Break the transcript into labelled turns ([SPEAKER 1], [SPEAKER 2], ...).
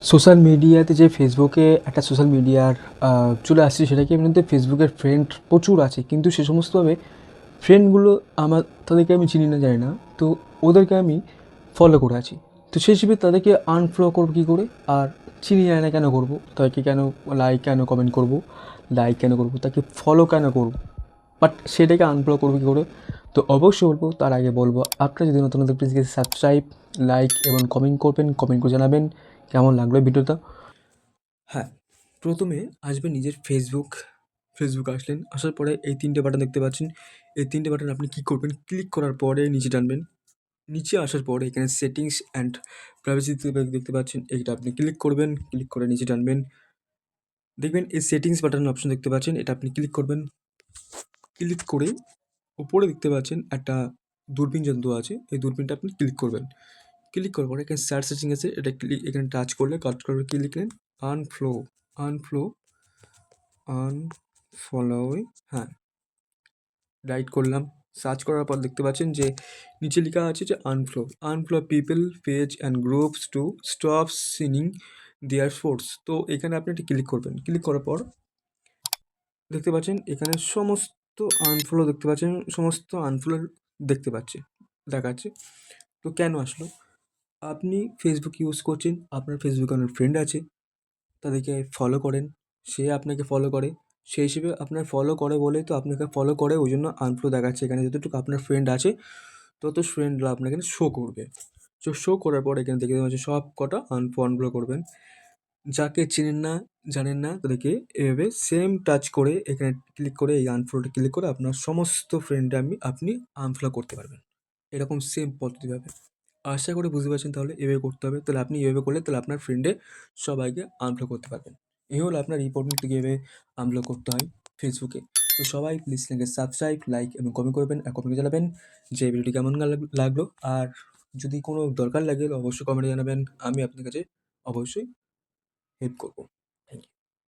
[SPEAKER 1] Social মিডিয়াতে যে ফেসবুকে একটা সোশ্যাল মিডিয়ার চলে আসছে সেটাকে এমনিতে ফেসবুকের ফ্রেন্ড প্রচুর আছে, কিন্তু সে সমস্তভাবে ফ্রেন্ডগুলো তাদেরকে আমি চিনি না, জানি না। তো ওদেরকে আমি ফলো করে আছি। তো সেই হিসেবে তাদেরকে আনফলো করবো কী করে? আর চিনি জানি না কেন করবো? তাদেরকে কেন কেন কমেন্ট করবো? লাইক কেন করবো? তাকে ফলো কেন করবো? বাট সেটাকে আনফলো করবো কী করে? তো অবশ্যই বলবো, তার আগে বলবো, আপনারা যদি নতুন নতুন প্লিজ সাবস্ক্রাইব, লাইক এবং কমেন্ট করবেন। কমেন্ট করে জানাবেন কেমন লাগলো ভিডিওটা। হ্যাঁ, প্রথমে আসবেন নিজের ফেসবুক আসলেন, আসার পরে এই ৩টে বাটন দেখতে পাচ্ছেন। এই ৩টে বাটন আপনি কী করবেন? ক্লিক করার পরে নিচে টানবেন। নিচে আসার পরে এখানে সেটিংস অ্যান্ড প্রাইভেসি দেখতে পাচ্ছেন, এইটা আপনি ক্লিক করবেন। ক্লিক করে নিচে টানবেন। দেখবেন এই সেটিংস বাটন অপশন দেখতে পাচ্ছেন, এটা আপনি ক্লিক করবেন। ক্লিক করে উপরে দেখতে পাচ্ছেন একটা দূরবীন যন্ত্র আছে, এই দূরবীনটা আপনি ক্লিক করবেন। ক্লিক করার পরে এখানে সার্চ সেটিং আছে, এটা এখানে টাচ করলে কি লিখলেন? আনফ্লো আনফ্লো আনফলোয়িং, হ্যাঁ, রাইট করলাম। সার্চ করার পর দেখতে পাচ্ছেন যে নিচে লেখা আছে যে unfollow people pages and groups to stop seeing their posts. তো এখানে আপনি একটা ক্লিক করবেন। ক্লিক করার পর দেখতে পাচ্ছেন এখানে সমস্ত আনফ্লো দেখাচ্ছে। তো কেন আসলো? আপনি ফেসবুক ইউজ করছেন, আপনার ফেসবুকে অনেক ফ্রেন্ড আছে, তাদেরকে ফলো করেন, সে আপনাকে ফলো করে, সেই হিসেবে আপনার ফলো করে বলেই তো আপনাকে ফলো করে, ওই জন্য আনফলো দেখাচ্ছে। এখানে যতটুকু আপনার ফ্রেন্ড আছে তত ফ্রেন্ডরা আপনাকে এখানে শো করবে। তো শো করার পর এখানে দেখতে পাচ্ছেন সব কটা আনফলো করবেন। যাকে চেনেন না, জানেন না, তাদেরকে এভাবে সেম টাচ করে এখানে ক্লিক করে এই আনফলোতে ক্লিক করে আপনার সমস্ত ফ্রেন্ডে আপনি আনফলো করতে পারবেন। এরকম সেম পদ্ধতিভাবে। আশা করি বুঝতে পারছেন, তাহলে এভাবে করতে হবে। তাহলে আপনি এভাবে করলে তাহলে আপনার ফ্রেন্ডে সবাইকে আনফলো করতে পারবেন। এই হলো আপনার ইম্পর্টেন্ট থেকে এভাবে আনফলো করতে হয় ফেসবুকে। তো সবাই প্লিজ চ্যানেলকে সাবস্ক্রাইব, লাইক এবং কমেন্ট করবেন, আর কমেন্টে জানাবেন যে ভিডিওটি কেমন লাগলো। আর যদি কোনো দরকার লাগে অবশ্যই কমেন্টে জানাবেন, আমি আপনার কাছে অবশ্যই হেল্প করবো।